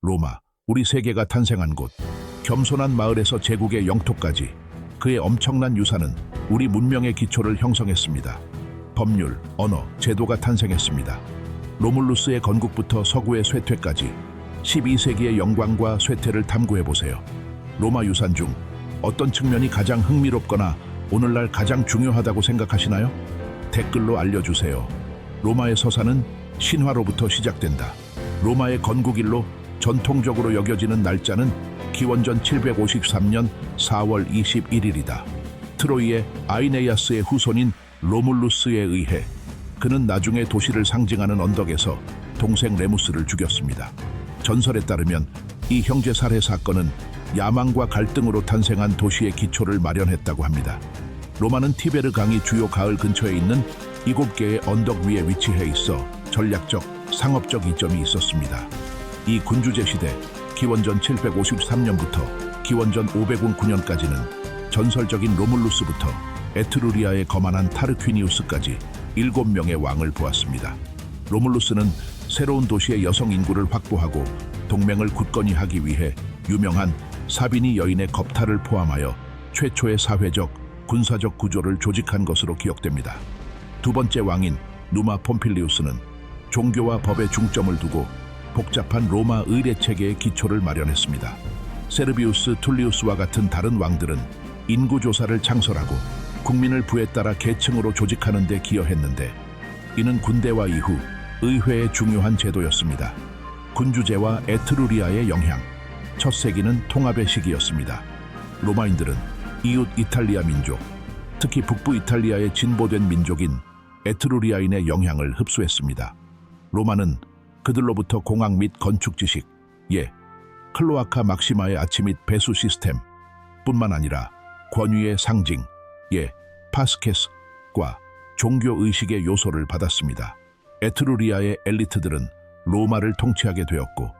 로마, 우리 세계가 탄생한 곳, 겸손한 마을에서 제국의 영토까지 그의 엄청난 유산은 우리 문명의 기초를 형성했습니다. 법률, 언어, 제도가 탄생했습니다. 로물루스의 건국부터 서구의 쇠퇴까지 12세기의 영광과 쇠퇴를 탐구해보세요. 로마 유산 중 어떤 측면이 가장 흥미롭거나 오늘날 가장 중요하다고 생각하시나요? 댓글로 알려주세요. 로마의 서사는 신화로부터 시작된다. 로마의 건국일로 전통적으로 여겨지는 날짜는 기원전 753년 4월 21일이다. 트로이의 아이네야스의 후손인 로물루스에 의해 그는 나중에 도시를 상징하는 언덕에서 동생 레무스를 죽였습니다. 전설에 따르면 이 형제 살해 사건은 야망과 갈등으로 탄생한 도시의 기초를 마련했다고 합니다. 로마는 티베르 강이 주요 가을 근처에 있는 7개의 언덕 위에 위치해 있어 전략적, 상업적 이점이 있었습니다. 이 군주제 시대, 기원전 753년부터 기원전 509년까지는 전설적인 로물루스부터 에트루리아에 거만한 타르퀴니우스까지 7명의 왕을 보았습니다. 로물루스는 새로운 도시의 여성 인구를 확보하고 동맹을 굳건히 하기 위해 유명한 사비니 여인의 겁탈을 포함하여 최초의 사회적, 군사적 구조를 조직한 것으로 기억됩니다. 두 번째 왕인 누마 폼필리우스는 종교와 법에 중점을 두고 복잡한 로마 의례 체계의 기초를 마련했습니다. 세르비우스 툴리우스와 같은 다른 왕들은 인구 조사를 창설하고 국민을 부에 따라 계층으로 조직하는 데 기여했는데 이는 군대와 이후 의회의 중요한 제도였습니다. 군주제와 에트루리아의 영향, 첫 세기는 통합의 시기였습니다. 로마인들은 이웃 이탈리아 민족, 특히 북부 이탈리아의 진보된 민족인 에트루리아인의 영향을 흡수했습니다. 로마는 그들로부터 공학 및 건축 지식, 클로아카 막시마의 아치 및 배수 시스템 뿐만 아니라 권위의 상징, 파스케스과 종교의식의 요소를 받았습니다. 에트루리아의 엘리트들은 로마를 통치하게 되었고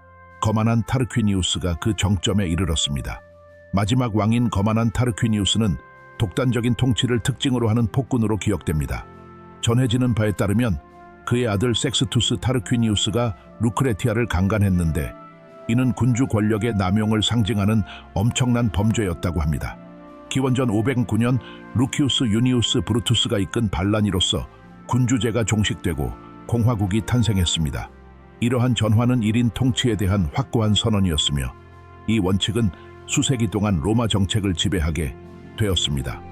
거만한 타르퀴니우스가 그 정점에 이르렀습니다. 마지막 왕인 거만한 타르퀴니우스는 독단적인 통치를 특징으로 하는 폭군으로 기억됩니다. 전해지는 바에 따르면 그의 아들 섹스투스 타르퀴니우스가 루크레티아를 강간했는데 이는 군주 권력의 남용을 상징하는 엄청난 범죄였다고 합니다. 기원전 509년 루키우스 유니우스 브루투스가 이끈 반란이로서 군주제가 종식되고 공화국이 탄생했습니다. 이러한 전환은 1인 통치에 대한 확고한 선언이었으며 이 원칙은 수세기 동안 로마 정책을 지배하게 되었습니다.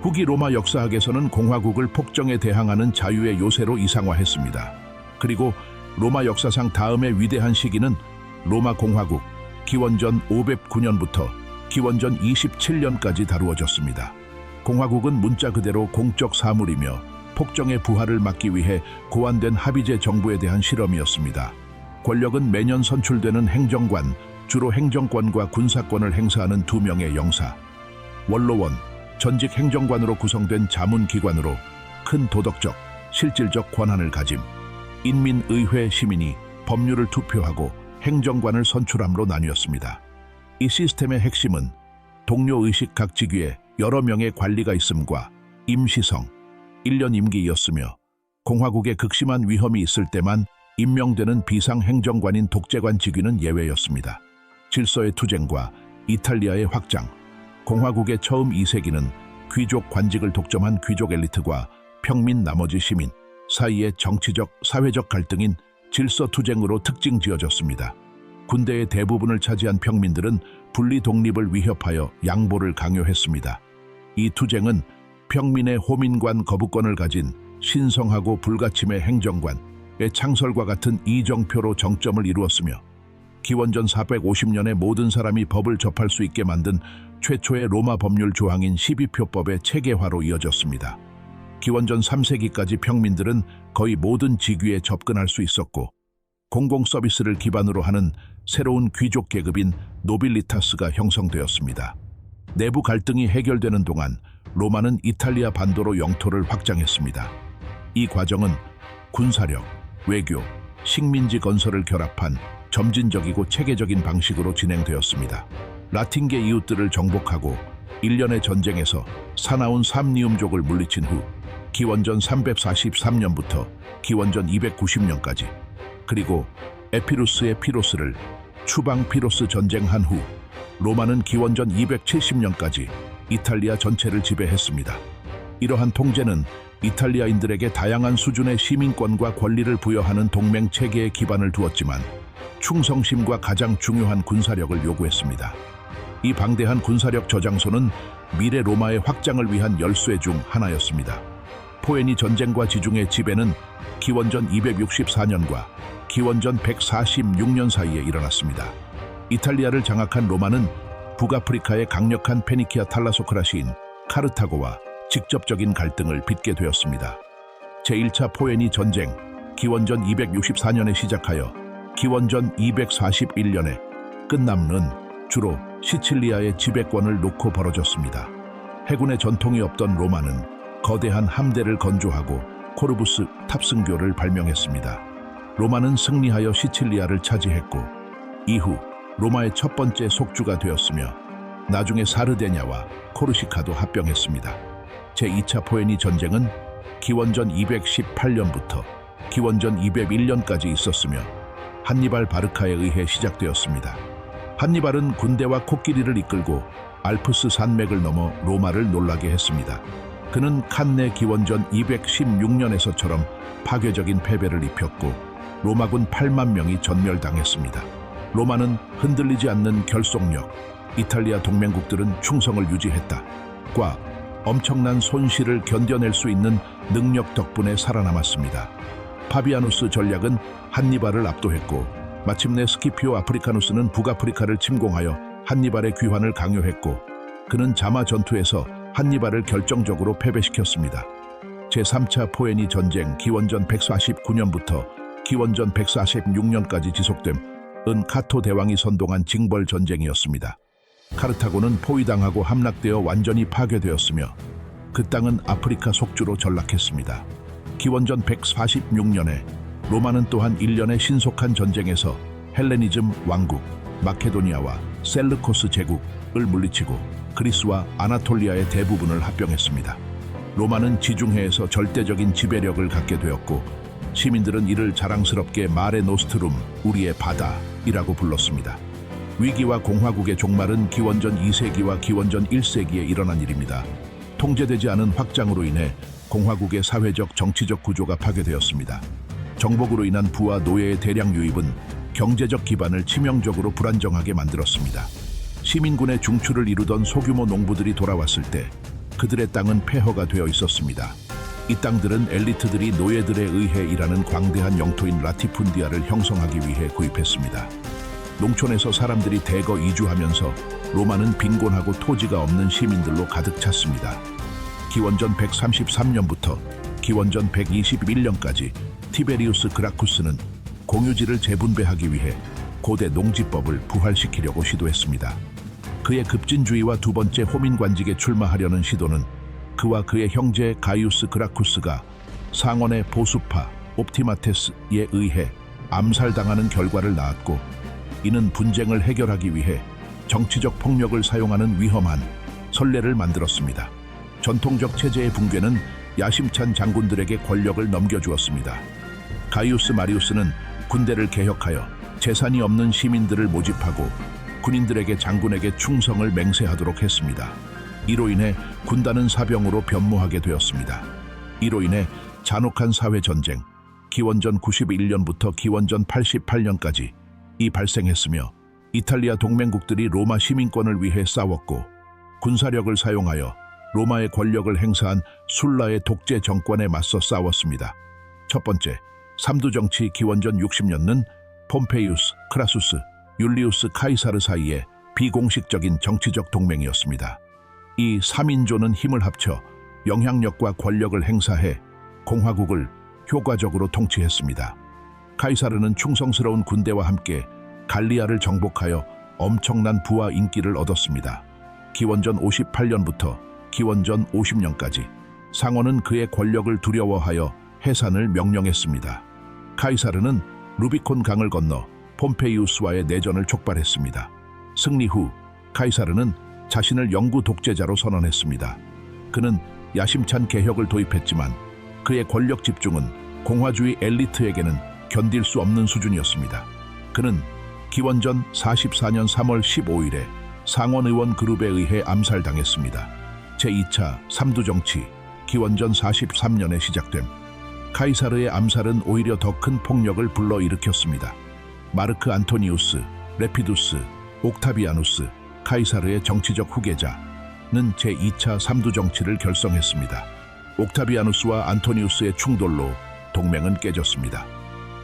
후기 로마 역사학에서는 공화국을 폭정에 대항하는 자유의 요새로 이상화했습니다. 그리고 로마 역사상 다음의 위대한 시기는 로마 공화국, 기원전 509년부터 기원전 27년까지 다루어졌습니다. 공화국은 문자 그대로 공적 사물이며 폭정의 부활을 막기 위해 고안된 합의제 정부에 대한 실험이었습니다. 권력은 매년 선출되는 행정관, 주로 행정권과 군사권을 행사하는 2명의 영사, 원로원, 전직 행정관으로 구성된 자문기관으로 큰 도덕적, 실질적 권한을 가짐, 인민의회 시민이 법률을 투표하고 행정관을 선출함으로 나뉘었습니다. 이 시스템의 핵심은 동료의식 각 직위에 여러 명의 관리가 있음과 임시성, 1년 임기였으며 공화국에 극심한 위험이 있을 때만 임명되는 비상행정관인 독재관 직위는 예외였습니다. 질서의 투쟁과 이탈리아의 확장, 공화국의 처음 2세기는 귀족 관직을 독점한 귀족 엘리트와 평민 나머지 시민 사이의 정치적, 사회적 갈등인 질서 투쟁으로 특징 지어졌습니다. 군대의 대부분을 차지한 평민들은 분리 독립을 위협하여 양보를 강요했습니다. 이 투쟁은 평민의 호민관 거부권을 가진 신성하고 불가침의 행정관의 창설과 같은 이정표로 정점을 이루었으며 기원전 450년에 모든 사람이 법을 접할 수 있게 만든 최초의 로마 법률 조항인 12표법의 체계화로 이어졌습니다. 기원전 3세기까지 평민들은 거의 모든 직위에 접근할 수 있었고 공공 서비스를 기반으로 하는 새로운 귀족 계급인 노빌리타스가 형성되었습니다. 내부 갈등이 해결되는 동안 로마는 이탈리아 반도로 영토를 확장했습니다. 이 과정은 군사력, 외교, 식민지 건설을 결합한 점진적이고 체계적인 방식으로 진행되었습니다. 라틴계 이웃들을 정복하고 일련의 전쟁에서 사나운 삼리움족을 물리친 후 기원전 343년부터 기원전 290년까지 그리고 에피루스의 피로스를 추방 피로스 전쟁 한 후 로마는 기원전 270년까지 이탈리아 전체를 지배했습니다. 이러한 통제는 이탈리아인들에게 다양한 수준의 시민권과 권리를 부여하는 동맹 체계에 기반을 두었지만 충성심과 가장 중요한 군사력을 요구했습니다. 이 방대한 군사력 저장소는 미래 로마의 확장을 위한 열쇠 중 하나였습니다. 포에니 전쟁과 지중해 지배는 기원전 264년과 기원전 146년 사이에 일어났습니다. 이탈리아를 장악한 로마는 북아프리카의 강력한 페니키아 탈라소크라시인 카르타고와 직접적인 갈등을 빚게 되었습니다. 제1차 포에니 전쟁, 기원전 264년에 시작하여 기원전 241년에 끝남는 주로 시칠리아의 지배권을 놓고 벌어졌습니다. 해군의 전통이 없던 로마는 거대한 함대를 건조하고 코르부스 탑승교를 발명했습니다. 로마는 승리하여 시칠리아를 차지했고 이후 로마의 첫 번째 속주가 되었으며 나중에 사르데냐와 코르시카도 합병했습니다. 제2차 포에니 전쟁은 기원전 218년부터 기원전 201년까지 있었으며 한니발 바르카에 의해 시작되었습니다. 한니발은 군대와 코끼리를 이끌고 알프스 산맥을 넘어 로마를 놀라게 했습니다. 그는 칸네 기원전 216년에서처럼 파괴적인 패배를 입혔고 로마군 8만 명이 전멸당했습니다. 로마는 흔들리지 않는 결속력, 이탈리아 동맹국들은 충성을 유지했다.과 엄청난 손실을 견뎌낼 수 있는 능력 덕분에 살아남았습니다. 파비아누스 전략은 한니발을 압도했고 마침내 스키피오 아프리카누스는 북아프리카를 침공하여 한니발의 귀환을 강요했고 그는 자마 전투에서 한니발을 결정적으로 패배시켰습니다. 제3차 포에니 전쟁 기원전 149년부터 기원전 146년까지 지속됨 은 카토 대왕이 선동한 징벌 전쟁이었습니다. 카르타고는 포위당하고 함락되어 완전히 파괴되었으며 그 땅은 아프리카 속주로 전락했습니다. 기원전 146년에 로마는 또한 1년의 신속한 전쟁에서 헬레니즘 왕국, 마케도니아와 셀르코스 제국을 물리치고 그리스와 아나톨리아의 대부분을 합병했습니다. 로마는 지중해에서 절대적인 지배력을 갖게 되었고 시민들은 이를 자랑스럽게 마레 노스트룸, 우리의 바다이라고 불렀습니다. 위기와 공화국의 종말은 기원전 2세기와 기원전 1세기에 일어난 일입니다. 통제되지 않은 확장으로 인해 공화국의 사회적 정치적 구조가 파괴되었습니다. 정복으로 인한 부와 노예의 대량 유입은 경제적 기반을 치명적으로 불안정하게 만들었습니다. 시민군의 중추를 이루던 소규모 농부들이 돌아왔을 때 그들의 땅은 폐허가 되어 있었습니다. 이 땅들은 엘리트들이 노예들에 의해 일하는 광대한 영토인 라티푼디아를 형성하기 위해 구입했습니다. 농촌에서 사람들이 대거 이주하면서 로마는 빈곤하고 토지가 없는 시민들로 가득 찼습니다. 기원전 133년부터 기원전 121년까지 티베리우스 그라쿠스는 공유지를 재분배하기 위해 고대 농지법을 부활시키려고 시도했습니다. 그의 급진주의와 두 번째 호민관직에 출마하려는 시도는 그와 그의 형제 가이우스 그라쿠스가 상원의 보수파 옵티마테스에 의해 암살당하는 결과를 낳았고 이는 분쟁을 해결하기 위해 정치적 폭력을 사용하는 위험한 선례를 만들었습니다. 전통적 체제의 붕괴는 야심찬 장군들에게 권력을 넘겨주었습니다. 가이우스 마리우스는 군대를 개혁하여 재산이 없는 시민들을 모집하고 군인들에게 장군에게 충성을 맹세하도록 했습니다. 이로 인해 군단은 사병으로 변모하게 되었습니다. 이로 인해 잔혹한 사회전쟁, 기원전 91년부터 기원전 88년까지 이 발생했으며 이탈리아 동맹국들이 로마 시민권을 위해 싸웠고 군사력을 사용하여 로마의 권력을 행사한 술라의 독재 정권에 맞서 싸웠습니다. 첫 번째, 삼두정치 기원전 60년은 폼페이우스, 크라수스, 율리우스 카이사르 사이의 비공식적인 정치적 동맹이었습니다. 이 3인조는 힘을 합쳐 영향력과 권력을 행사해 공화국을 효과적으로 통치했습니다. 카이사르는 충성스러운 군대와 함께 갈리아를 정복하여 엄청난 부와 인기를 얻었습니다. 기원전 58년부터 기원전 50년까지 상원은 그의 권력을 두려워하여 해산을 명령했습니다. 카이사르는 루비콘 강을 건너 폼페이우스와의 내전을 촉발했습니다. 승리 후 카이사르는 자신을 영구 독재자로 선언했습니다. 그는 야심찬 개혁을 도입했지만 그의 권력 집중은 공화주의 엘리트에게는 견딜 수 없는 수준이었습니다. 그는 기원전 44년 3월 15일에 상원의원 그룹에 의해 암살당했습니다. 제2차 삼두정치 기원전 43년에 시작됨. 카이사르의 암살은 오히려 더 큰 폭력을 불러일으켰습니다. 마르크 안토니우스, 레피두스, 옥타비아누스, 카이사르의 정치적 후계자는 제2차 삼두정치를 결성했습니다. 옥타비아누스와 안토니우스의 충돌로 동맹은 깨졌습니다.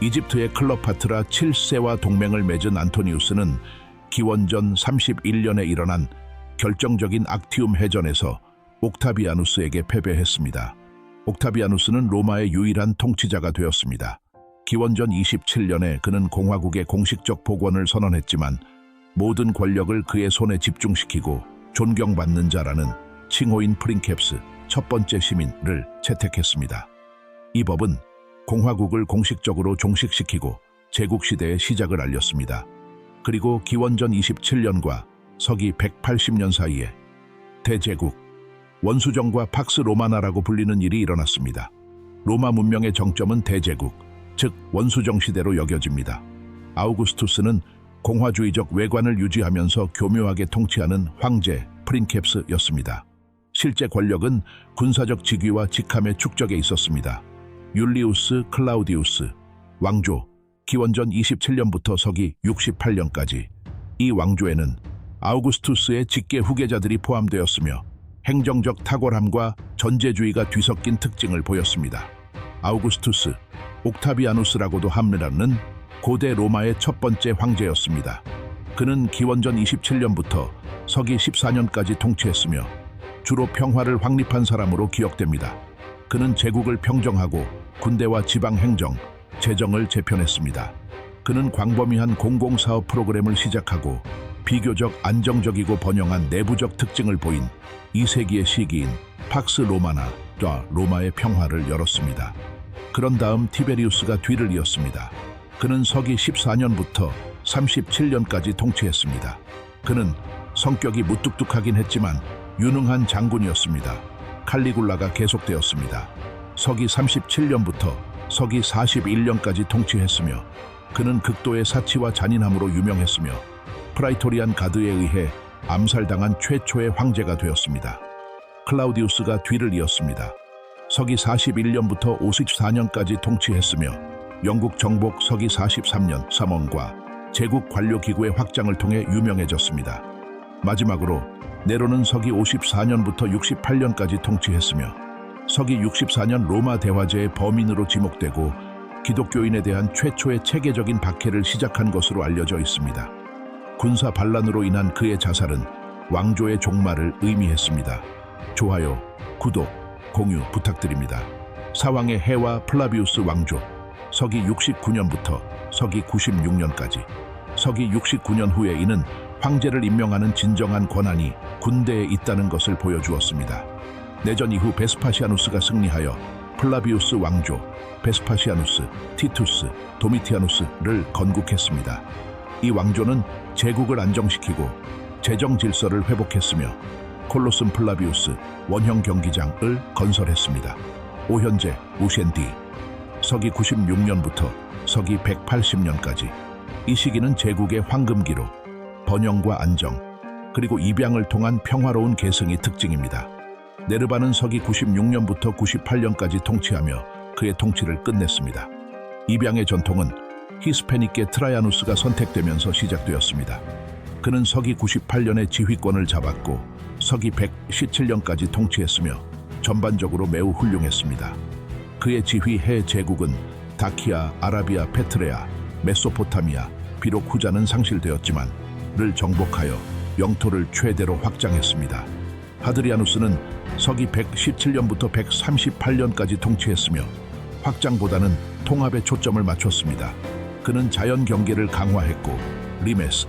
이집트의 클레오파트라 7세와 동맹을 맺은 안토니우스는 기원전 31년에 일어난 결정적인 악티움 해전에서 옥타비아누스에게 패배했습니다. 옥타비아누스는 로마의 유일한 통치자가 되었습니다. 기원전 27년에 그는 공화국의 공식적 복원을 선언했지만 모든 권력을 그의 손에 집중시키고 존경받는 자라는 칭호인 프린캡스 첫 번째 시민을 채택했습니다. 이 법은 공화국을 공식적으로 종식시키고 제국시대의 시작을 알렸습니다. 그리고 기원전 27년과 서기 180년 사이에 대제국, 원수정과 팍스 로마나라고 불리는 일이 일어났습니다. 로마 문명의 정점은 대제국, 즉 원수정 시대로 여겨집니다. 아우구스투스는 공화주의적 외관을 유지하면서 교묘하게 통치하는 황제 프린캡스였습니다. 실제 권력은 군사적 직위와 직함의 축적에 있었습니다. 율리우스 클라우디우스, 왕조, 기원전 27년부터 서기 68년까지 이 왕조에는 아우구스투스의 직계 후계자들이 포함되었으며 행정적 탁월함과 전제주의가 뒤섞인 특징을 보였습니다. 아우구스투스, 옥타비아누스라고도 함르라는 고대 로마의 첫 번째 황제였습니다. 그는 기원전 27년부터 서기 14년까지 통치했으며 주로 평화를 확립한 사람으로 기억됩니다. 그는 제국을 평정하고 군대와 지방 행정, 재정을 재편했습니다. 그는 광범위한 공공사업 프로그램을 시작하고 비교적 안정적이고 번영한 내부적 특징을 보인 2세기의 시기인 팍스 로마나와 로마의 평화를 열었습니다. 그런 다음 티베리우스가 뒤를 이었습니다. 그는 서기 14년부터 37년까지 통치했습니다. 그는 성격이 무뚝뚝하긴 했지만 유능한 장군이었습니다. 칼리굴라가 계속되었습니다. 서기 37년부터 서기 41년까지 통치했으며 그는 극도의 사치와 잔인함으로 유명했으며 프라이토리안 가드에 의해 암살당한 최초의 황제가 되었습니다. 클라우디우스가 뒤를 이었습니다. 서기 41년부터 54년까지 통치했으며 영국 정복 서기 43년 삼원과 제국 관료기구의 확장을 통해 유명해졌습니다. 마지막으로 네로는 서기 54년부터 68년까지 통치했으며 서기 64년 로마 대화제의 범인으로 지목되고 기독교인에 대한 최초의 체계적인 박해를 시작한 것으로 알려져 있습니다. 군사 반란으로 인한 그의 자살은 왕조의 종말을 의미했습니다. 좋아요, 구독, 공유 부탁드립니다. 사왕의 해와 플라비우스 왕조, 서기 69년부터 서기 96년까지. 서기 69년 후에 이는 황제를 임명하는 진정한 권한이 군대에 있다는 것을 보여주었습니다. 내전 이후 베스파시아누스가 승리하여 플라비우스 왕조, 베스파시아누스, 티투스, 도미티아누스를 건국했습니다. 이 왕조는 제국을 안정시키고 재정 질서를 회복했으며 콜로슴 플라비우스 원형 경기장을 건설했습니다. 오현제 우셴디, 서기 96년부터 서기 180년까지. 이 시기는 제국의 황금기로 번영과 안정, 그리고 입양을 통한 평화로운 계승이 특징입니다. 네르바는 서기 96년부터 98년까지 통치하며 그의 통치를 끝냈습니다. 입양의 전통은 히스패닉계 트라야누스가 선택되면서 시작되었습니다. 그는 서기 98년에 지휘권을 잡았고 서기 117년까지 통치했으며 전반적으로 매우 훌륭했습니다. 그의 지휘해 제국은 다키아, 아라비아, 페트레아, 메소포타미아, 비록 후자는 상실되었지만 를 정복하여 영토를 최대로 확장했습니다. 하드리아누스는 서기 117년부터 138년까지 통치했으며 확장보다는 통합에 초점을 맞췄습니다. 그는 자연 경계를 강화했고 리메스,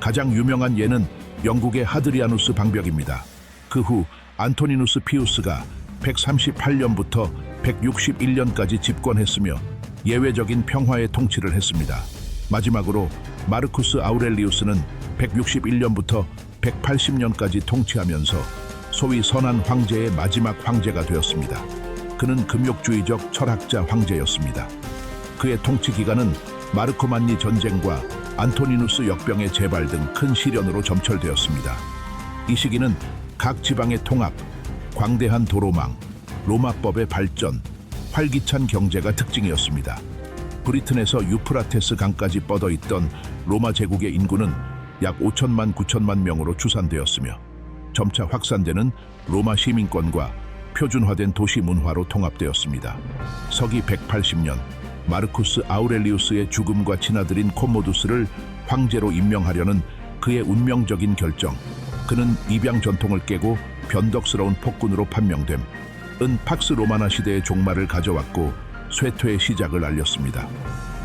가장 유명한 예는 영국의 하드리아누스 방벽입니다. 그 후 안토니누스 피우스가 138년부터 161년까지 집권했으며 예외적인 평화의 통치를 했습니다. 마지막으로 마르쿠스 아우렐리우스는 161년부터 180년까지 통치하면서 소위 선한 황제의 마지막 황제가 되었습니다. 그는 금욕주의적 철학자 황제였습니다. 그의 통치 기간은 마르코만니 전쟁과 안토니누스 역병의 재발 등 큰 시련으로 점철되었습니다. 이 시기는 각 지방의 통합, 광대한 도로망, 로마법의 발전, 활기찬 경제가 특징이었습니다. 브리튼에서 유프라테스 강까지 뻗어 있던 로마 제국의 인구는 약 5천만 9천만 명으로 추산되었으며 점차 확산되는 로마 시민권과 표준화된 도시 문화로 통합되었습니다. 서기 180년 마르쿠스 아우렐리우스의 죽음과 친아들인 콤모두스를 황제로 임명하려는 그의 운명적인 결정, 그는 입양 전통을 깨고 변덕스러운 폭군으로 판명됨, 은 팍스 로마나 시대의 종말을 가져왔고 쇠퇴의 시작을 알렸습니다.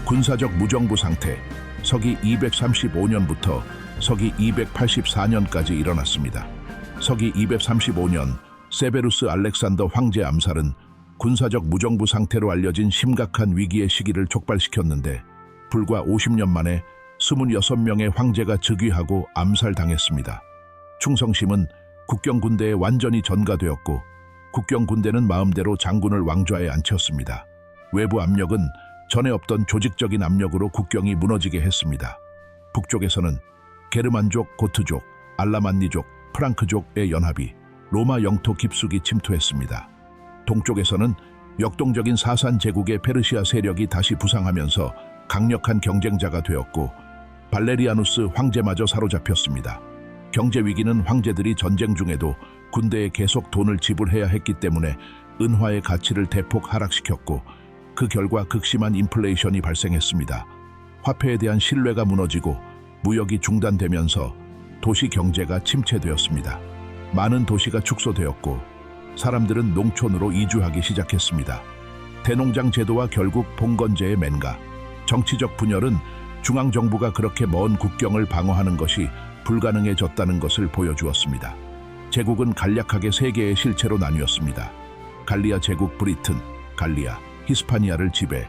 군사적 무정부 상태, 서기 235년부터 서기 284년까지 일어났습니다. 서기 235년 세베루스 알렉산더 황제 암살은 군사적 무정부 상태로 알려진 심각한 위기의 시기를 촉발시켰는데 불과 50년 만에 26명의 황제가 즉위하고 암살당했습니다. 충성심은 국경군대에 완전히 전가되었고 국경군대는 마음대로 장군을 왕좌에 앉혔습니다. 외부 압력은 전에 없던 조직적인 압력으로 국경이 무너지게 했습니다. 북쪽에서는 게르만족, 고트족, 알라만니족, 프랑크족의 연합이 로마 영토 깊숙이 침투했습니다. 동쪽에서는 역동적인 사산 제국의 페르시아 세력이 다시 부상하면서 강력한 경쟁자가 되었고 발레리아누스 황제마저 사로잡혔습니다. 경제 위기는 황제들이 전쟁 중에도 군대에 계속 돈을 지불해야 했기 때문에 은화의 가치를 대폭 하락시켰고 그 결과 극심한 인플레이션이 발생했습니다. 화폐에 대한 신뢰가 무너지고 무역이 중단되면서 도시 경제가 침체되었습니다. 많은 도시가 축소되었고 사람들은 농촌으로 이주하기 시작했습니다. 대농장 제도와 결국 봉건제의 맹가, 정치적 분열은 중앙정부가 그렇게 먼 국경을 방어하는 것이 불가능해졌다는 것을 보여주었습니다. 제국은 간략하게 세 개의 실체로 나뉘었습니다. 갈리아 제국 브리튼, 갈리아, 히스파니아를 지배,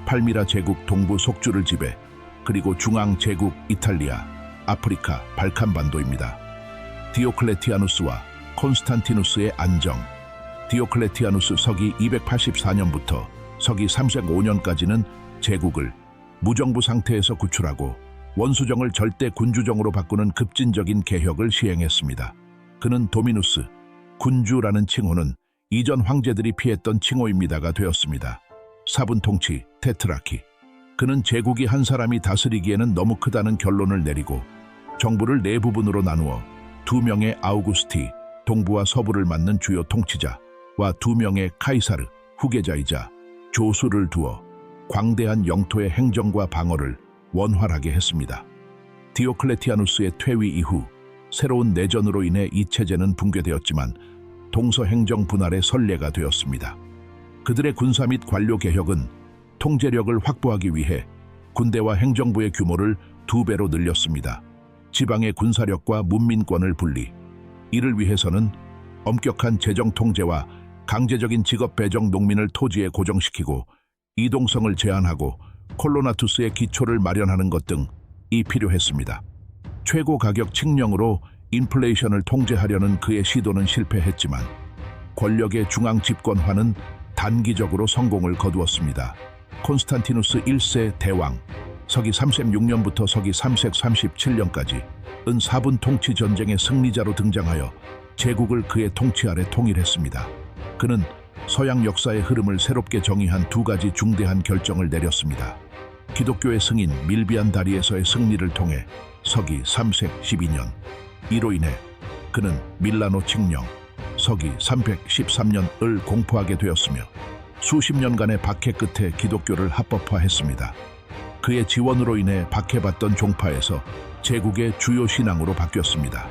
팔미라 제국 동부 속주를 지배, 그리고 중앙 제국 이탈리아, 아프리카, 발칸반도입니다. 디오클레티아누스와 콘스탄티누스의 안정. 디오클레티아누스 서기 284년부터 서기 305년까지는 제국을 무정부 상태에서 구출하고 원수정을 절대 군주정으로 바꾸는 급진적인 개혁을 시행했습니다. 그는 도미누스, 군주라는 칭호는 이전 황제들이 피했던 칭호입니다가 되었습니다. 사분 통치, 테트라키. 그는 제국이 한 사람이 다스리기에는 너무 크다는 결론을 내리고 정부를 네 부분으로 나누어 2명의 아우구스티, 동부와 서부를 맡는 주요 통치자와 2명의 카이사르, 후계자이자 조수를 두어 광대한 영토의 행정과 방어를 원활하게 했습니다. 디오클레티아누스의 퇴위 이후 새로운 내전으로 인해 이 체제는 붕괴되었지만 동서행정 분할의 선례가 되었습니다. 그들의 군사 및 관료 개혁은 통제력을 확보하기 위해 군대와 행정부의 규모를 2배로 늘렸습니다. 지방의 군사력과 문민권을 분리. 이를 위해서는 엄격한 재정 통제와 강제적인 직업 배정 농민을 토지에 고정시키고 이동성을 제한하고 콜로나투스의 기초를 마련하는 것 등이 필요했습니다. 최고 가격 칙령으로 인플레이션을 통제하려는 그의 시도는 실패했지만 권력의 중앙 집권화는 단기적으로 성공을 거두었습니다. 콘스탄티누스 1세 대왕, 서기 36년부터 서기 3색 37년까지 은 4분 통치 전쟁의 승리자로 등장하여 제국을 그의 통치 아래 통일했습니다. 그는 서양 역사의 흐름을 새롭게 정의한 2가지 중대한 결정을 내렸습니다. 기독교의 승인 밀비안 다리에서의 승리를 통해 서기 3색 12년, 이로 인해 그는 밀라노 칙령, 서기 313년을 공포하게 되었으며 수십 년간의 박해 끝에 기독교를 합법화했습니다. 그의 지원으로 인해 박해받던 종파에서 제국의 주요 신앙으로 바뀌었습니다.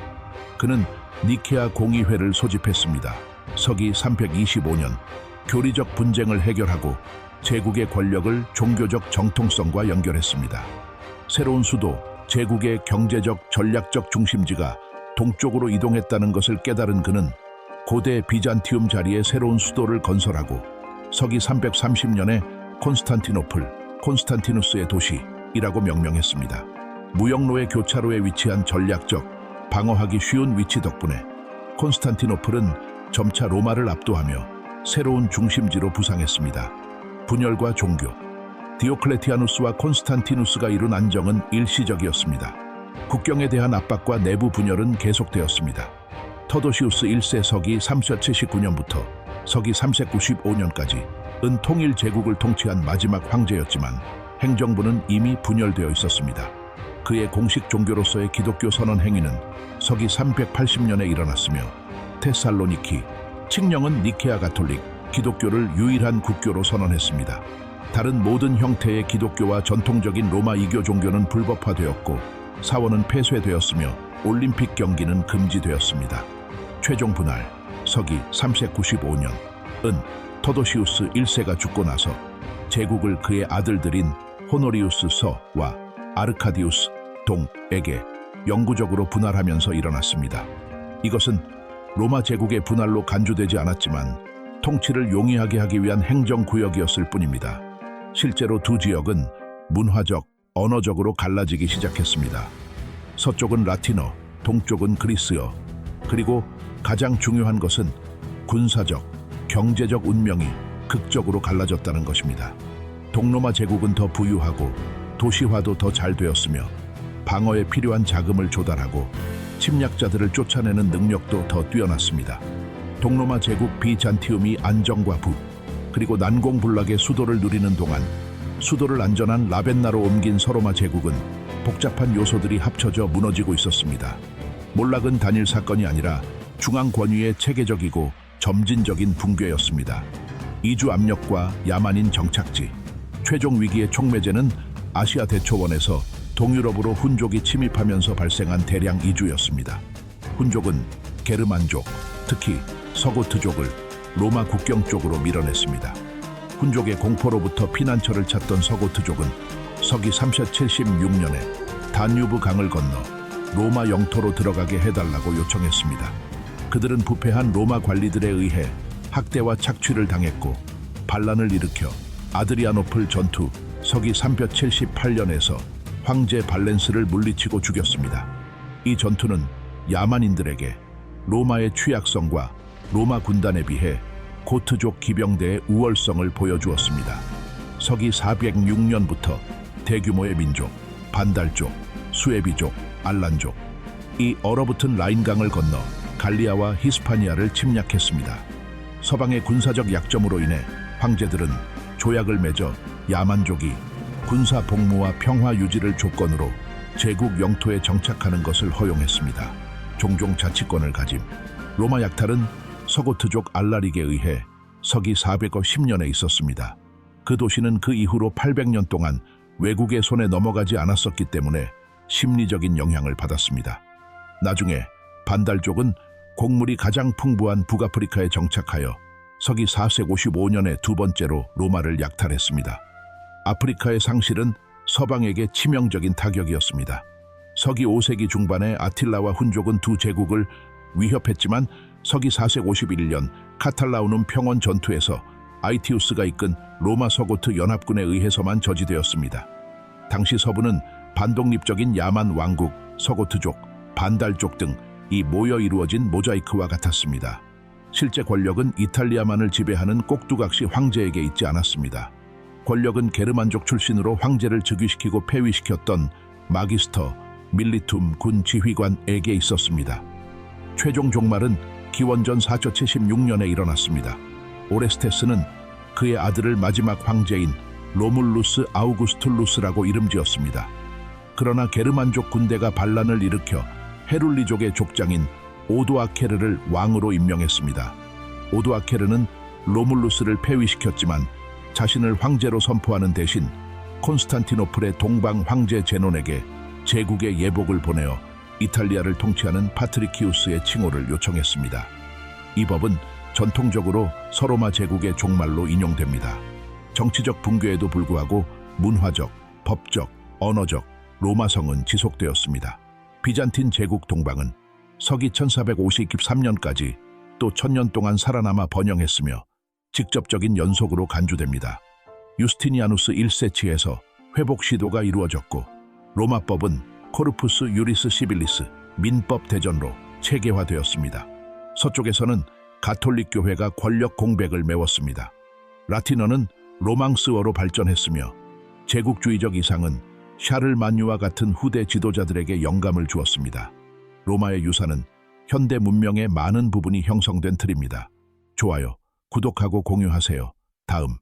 그는 니케아 공의회를 소집했습니다. 서기 325년 교리적 분쟁을 해결하고 제국의 권력을 종교적 정통성과 연결했습니다. 새로운 수도, 제국의 경제적 전략적 중심지가 동쪽으로 이동했다는 것을 깨달은 그는 고대 비잔티움 자리에 새로운 수도를 건설하고 서기 330년에 콘스탄티노플, 콘스탄티누스의 도시이라고 명명했습니다. 무역로의 교차로에 위치한 전략적, 방어하기 쉬운 위치 덕분에 콘스탄티노플은 점차 로마를 압도하며 새로운 중심지로 부상했습니다. 분열과 종교. 디오클레티아누스와 콘스탄티누스가 이룬 안정은 일시적이었습니다. 국경에 대한 압박과 내부 분열은 계속되었습니다. 터도시우스 1세 서기 3세 79년부터 서기 3세 95년까지 은 통일 제국을 통치한 마지막 황제였지만 행정부는 이미 분열되어 있었습니다. 그의 공식 종교로서의 기독교 선언 행위는 서기 380년에 일어났으며 테살로니키, 칙령은 니케아 가톨릭, 기독교를 유일한 국교로 선언했습니다. 다른 모든 형태의 기독교와 전통적인 로마 이교 종교는 불법화되었고 사원은 폐쇄되었으며 올림픽 경기는 금지되었습니다. 최종 분할, 서기 3세 95년, 은 터도시우스 1세가 죽고 나서 제국을 그의 아들들인 호노리우스 서와 아르카디우스 동에게 영구적으로 분할하면서 일어났습니다. 이것은 로마 제국의 분할로 간주되지 않았지만 통치를 용이하게 하기 위한 행정구역이었을 뿐입니다. 실제로 두 지역은 문화적, 언어적으로 갈라지기 시작했습니다. 서쪽은 라틴어, 동쪽은 그리스어, 그리고 가장 중요한 것은 군사적, 경제적 운명이 극적으로 갈라졌다는 것입니다. 동로마 제국은 더 부유하고 도시화도 더 잘 되었으며 방어에 필요한 자금을 조달하고 침략자들을 쫓아내는 능력도 더 뛰어났습니다. 동로마 제국 비잔티움이 안정과 부, 그리고 난공불락의 수도를 누리는 동안 수도를 안전한 라벤나로 옮긴 서로마 제국은 복잡한 요소들이 합쳐져 무너지고 있었습니다. 몰락은 단일 사건이 아니라 중앙 권위의 체계적이고 점진적인 붕괴였습니다. 이주 압력과 야만인 정착지, 최종 위기의 촉매제는 아시아 대초원에서 동유럽으로 훈족이 침입하면서 발생한 대량 이주였습니다. 훈족은 게르만족, 특히 서고트족을 로마 국경 쪽으로 밀어냈습니다. 훈족의 공포로부터 피난처를 찾던 서고트족은 서기 3세 76년에 다뉴브 강을 건너 로마 영토로 들어가게 해달라고 요청했습니다. 그들은 부패한 로마 관리들에 의해 학대와 착취를 당했고 반란을 일으켜 아드리아노플 전투 서기 378년에서 황제 발렌스를 물리치고 죽였습니다. 이 전투는 야만인들에게 로마의 취약성과 로마 군단에 비해 고트족 기병대의 우월성을 보여주었습니다. 서기 406년부터 대규모의 민족, 반달족, 수에비족, 알란족, 이 얼어붙은 라인강을 건너 갈리아와 히스파니아를 침략했습니다. 서방의 군사적 약점으로 인해 황제들은 조약을 맺어 야만족이 군사 복무와 평화 유지를 조건으로 제국 영토에 정착하는 것을 허용했습니다. 종종 자치권을 가짐. 로마 약탈은 서고트족 알라릭에 의해 서기 410년에 있었습니다. 그 도시는 그 이후로 800년 동안 외국의 손에 넘어가지 않았었기 때문에 심리적인 영향을 받았습니다. 나중에 반달족은 곡물이 가장 풍부한 북아프리카에 정착하여 서기 4세 55년에 두 번째로 로마를 약탈했습니다. 아프리카의 상실은 서방에게 치명적인 타격이었습니다. 서기 5세기 중반에 아틸라와 훈족은 두 제국을 위협했지만 서기 4세 51년 카탈라우눔 평원 전투에서 아이티우스가 이끈 로마 서고트 연합군에 의해서만 저지되었습니다. 당시 서부는 반독립적인 야만 왕국, 서고트족, 반달족 등 이 모여 이루어진 모자이크와 같았습니다. 실제 권력은 이탈리아만을 지배하는 꼭두각시 황제에게 있지 않았습니다. 권력은 게르만족 출신으로 황제를 즉위시키고 폐위시켰던 마기스터 밀리툼 군 지휘관에게 있었습니다. 최종 종말은 기원전 476년에 일어났습니다. 오레스테스는 그의 아들을 마지막 황제인 로물루스 아우구스툴루스라고 이름지었습니다. 그러나 게르만족 군대가 반란을 일으켜 헤룰리족의 족장인 오도아케르를 왕으로 임명했습니다. 오도아케르는 로물루스를 폐위시켰지만 자신을 황제로 선포하는 대신 콘스탄티노플의 동방 황제 제논에게 제국의 예복을 보내어 이탈리아를 통치하는 파트리키우스의 칭호를 요청했습니다. 이 법은 전통적으로 서로마 제국의 종말로 인용됩니다. 정치적 붕괴에도 불구하고 문화적, 법적, 언어적 로마성은 지속되었습니다. 비잔틴 제국 동방은 서기 1453년까지 또 1000년 동안 살아남아 번영했으며 직접적인 연속으로 간주됩니다. 유스티니아누스 1세치에서 회복 시도가 이루어졌고 로마법은 코르푸스 유리스 시빌리스 민법 대전로 체계화되었습니다. 서쪽에서는 가톨릭 교회가 권력 공백을 메웠습니다. 라틴어는 로망스어로 발전했으며 제국주의적 이상은 샤를마뉴와 같은 후대 지도자들에게 영감을 주었습니다. 로마의 유산은 현대 문명의 많은 부분이 형성된 틀입니다. 좋아요, 구독하고 공유하세요. 다음